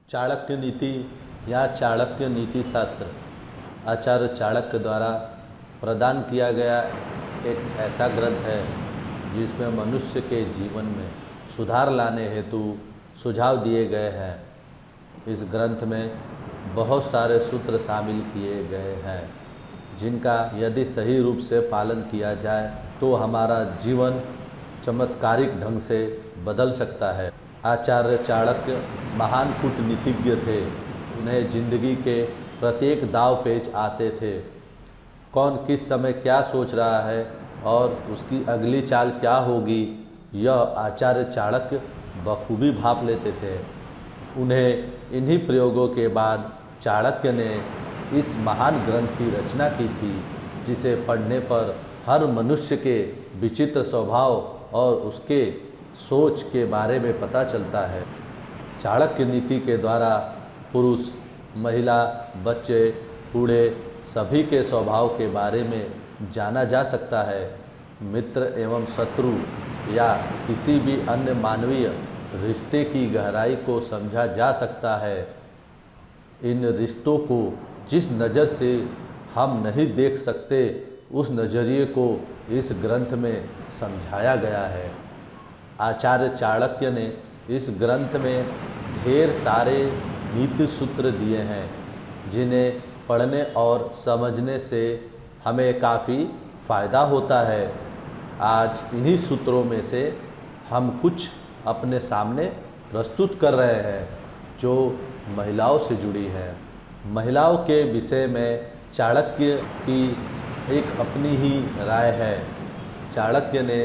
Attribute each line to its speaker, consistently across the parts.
Speaker 1: चाणक्य नीति या चाणक्य नीति शास्त्र आचार्य चाणक्य द्वारा प्रदान किया गया एक ऐसा ग्रंथ है जिसमें मनुष्य के जीवन में सुधार लाने हेतु सुझाव दिए गए हैं। इस ग्रंथ में बहुत सारे सूत्र शामिल किए गए हैं जिनका यदि सही रूप से पालन किया जाए तो हमारा जीवन चमत्कारिक ढंग से बदल सकता है। आचार्य चाणक्य महान कूटनीतिज्ञ थे। उन्हें जिंदगी के प्रत्येक दाव पेच आते थे। कौन किस समय क्या सोच रहा है और उसकी अगली चाल क्या होगी, यह आचार्य चाणक्य बखूबी भाप लेते थे। उन्हें इन्हीं प्रयोगों के बाद चाणक्य ने इस महान ग्रंथ की रचना की थी, जिसे पढ़ने पर हर मनुष्य के विचित्र स्वभाव और उसके सोच के बारे में पता चलता है। चाणक्य नीति के द्वारा पुरुष, महिला, बच्चे, बूढ़े सभी के स्वभाव के बारे में जाना जा सकता है। मित्र एवं शत्रु या किसी भी अन्य मानवीय रिश्ते की गहराई को समझा जा सकता है। इन रिश्तों को जिस नज़र से हम नहीं देख सकते, उस नज़रिए को इस ग्रंथ में समझाया गया है। आचार्य चाणक्य ने इस ग्रंथ में ढेर सारे नीति सूत्र दिए हैं जिन्हें पढ़ने और समझने से हमें काफ़ी फ़ायदा होता है। आज इन्हीं सूत्रों में से हम कुछ अपने सामने प्रस्तुत कर रहे हैं जो महिलाओं से जुड़ी है। महिलाओं के विषय में चाणक्य की एक अपनी ही राय है। चाणक्य ने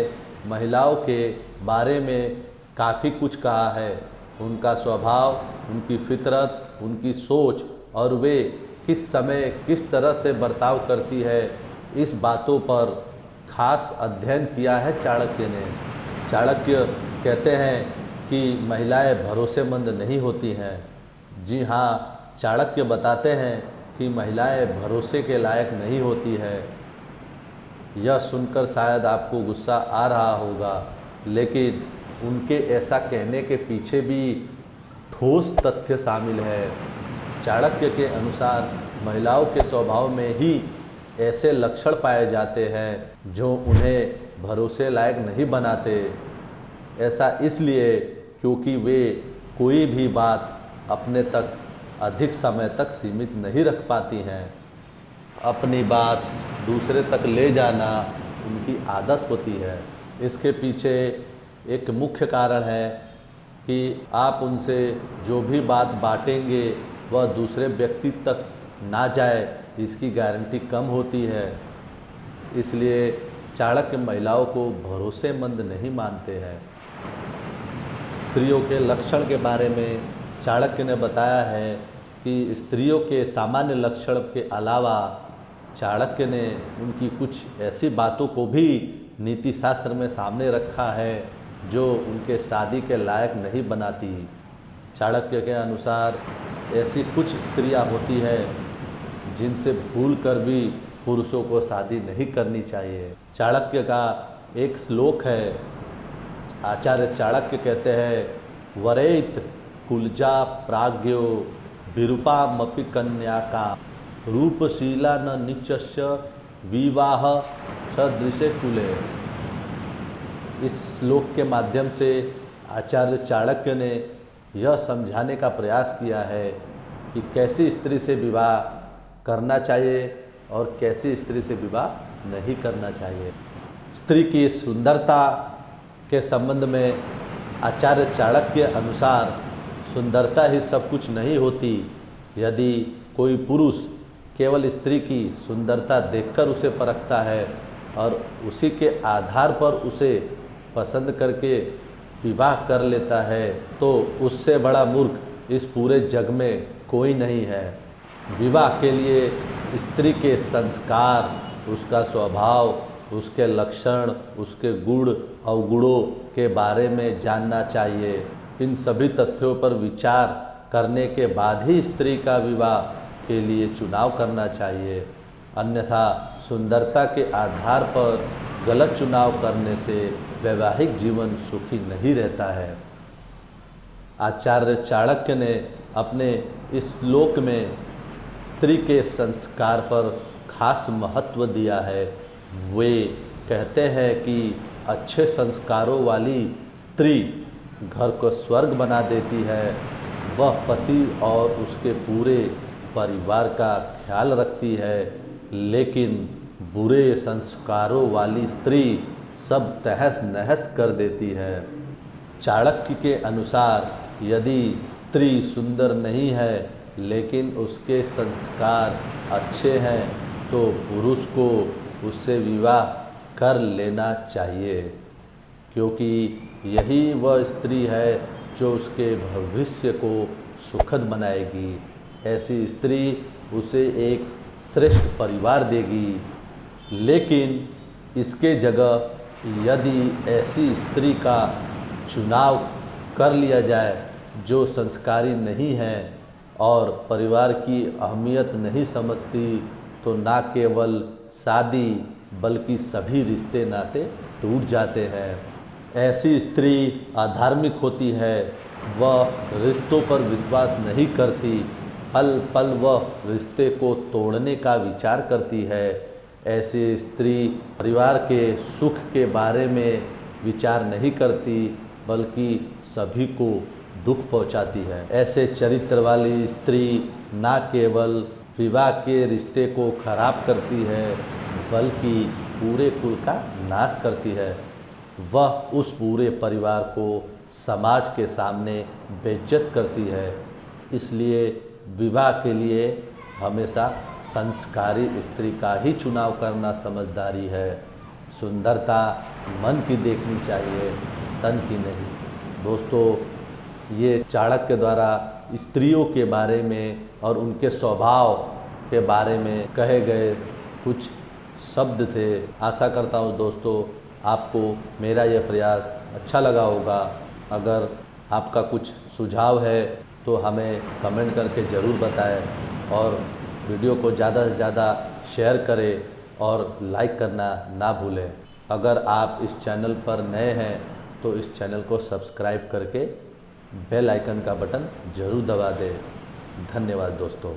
Speaker 1: महिलाओं के बारे में काफ़ी कुछ कहा है। उनका स्वभाव, उनकी फितरत, उनकी सोच और वे किस समय किस तरह से बर्ताव करती है, इस बातों पर खास अध्ययन किया है चाणक्य ने। चाणक्य कहते हैं कि महिलाएं भरोसेमंद नहीं होती हैं। जी हाँ, चाणक्य बताते हैं कि महिलाएं भरोसे के लायक नहीं होती है। यह सुनकर शायद आपको गुस्सा आ रहा होगा, लेकिन उनके ऐसा कहने के पीछे भी ठोस तथ्य शामिल है। चाणक्य के अनुसार महिलाओं के स्वभाव में ही ऐसे लक्षण पाए जाते हैं जो उन्हें भरोसे लायक नहीं बनाते। ऐसा इसलिए क्योंकि वे कोई भी बात अपने तक अधिक समय तक सीमित नहीं रख पाती हैं। अपनी बात दूसरे तक ले जाना उनकी आदत होती है। इसके पीछे एक मुख्य कारण है कि आप उनसे जो भी बात बांटेंगे वह दूसरे व्यक्ति तक ना जाए, इसकी गारंटी कम होती है। इसलिए चाणक्य महिलाओं को भरोसेमंद नहीं मानते हैं। स्त्रियों के लक्षण के बारे में चाणक्य ने बताया है कि स्त्रियों के सामान्य लक्षण के अलावा चाणक्य ने उनकी कुछ ऐसी बातों को भी नीति शास्त्र में सामने रखा है जो उनके शादी के लायक नहीं बनाती। चाणक्य के अनुसार ऐसी कुछ स्त्रियां होती हैं जिनसे भूल कर भी पुरुषों को शादी नहीं करनी चाहिए। चाणक्य का एक श्लोक है। आचार्य चाणक्य कहते हैं, वरेत कुलजा प्राज्ञो विरूपामपि कन्या का रूपशीला न निचस्य विवाह सदृशे कुले। इस श्लोक के माध्यम से आचार्य चाणक्य ने यह समझाने का प्रयास किया है कि कैसी स्त्री से विवाह करना चाहिए और कैसी स्त्री से विवाह नहीं करना चाहिए। स्त्री की सुंदरता के संबंध में आचार्य चाणक्य अनुसार सुंदरता ही सब कुछ नहीं होती। यदि कोई पुरुष केवल स्त्री की सुंदरता देखकर उसे परखता है और उसी के आधार पर उसे पसंद करके विवाह कर लेता है, तो उससे बड़ा मूर्ख इस पूरे जग में कोई नहीं है। विवाह के लिए स्त्री के संस्कार, उसका स्वभाव, उसके लक्षण, उसके गुण अवगुणों के बारे में जानना चाहिए। इन सभी तथ्यों पर विचार करने के बाद ही स्त्री का विवाह के लिए चुनाव करना चाहिए। अन्यथा सुंदरता के आधार पर गलत चुनाव करने से वैवाहिक जीवन सुखी नहीं रहता है। आचार्य चाणक्य ने अपने इस श्लोक में स्त्री के संस्कार पर खास महत्व दिया है। वे कहते हैं कि अच्छे संस्कारों वाली स्त्री घर को स्वर्ग बना देती है। वह पति और उसके पूरे परिवार का ख्याल रखती है, लेकिन बुरे संस्कारों वाली स्त्री सब तहस नहस कर देती है। चाणक्य के अनुसार यदि स्त्री सुंदर नहीं है लेकिन उसके संस्कार अच्छे हैं तो पुरुष को उससे विवाह कर लेना चाहिए, क्योंकि यही वह स्त्री है जो उसके भविष्य को सुखद बनाएगी। ऐसी स्त्री उसे एक श्रेष्ठ परिवार देगी। लेकिन इसके जगह यदि ऐसी स्त्री का चुनाव कर लिया जाए जो संस्कारी नहीं है और परिवार की अहमियत नहीं समझती, तो न केवल शादी बल्कि सभी रिश्ते नाते टूट जाते हैं। ऐसी स्त्री अधार्मिक होती है, वह रिश्तों पर विश्वास नहीं करती, पल पल वह रिश्ते को तोड़ने का विचार करती है। ऐसी स्त्री परिवार के सुख के बारे में विचार नहीं करती बल्कि सभी को दुख पहुंचाती है। ऐसे चरित्र वाली स्त्री न केवल विवाह के रिश्ते को खराब करती है बल्कि पूरे कुल का नाश करती है। वह उस पूरे परिवार को समाज के सामने बेइज्जत करती है। इसलिए विवाह के लिए हमेशा संस्कारी स्त्री का ही चुनाव करना समझदारी है। सुंदरता मन की देखनी चाहिए, तन की नहीं। दोस्तों, ये चाणक्य द्वारा स्त्रियों के बारे में और उनके स्वभाव के बारे में कहे गए कुछ शब्द थे। आशा करता हूँ दोस्तों आपको मेरा यह प्रयास अच्छा लगा होगा। अगर आपका कुछ सुझाव है तो हमें कमेंट करके ज़रूर बताएं और वीडियो को ज़्यादा से ज़्यादा शेयर करें और लाइक करना ना भूलें। अगर आप इस चैनल पर नए हैं तो इस चैनल को सब्सक्राइब करके बेल आइकन का बटन ज़रूर दबा दें। धन्यवाद दोस्तों।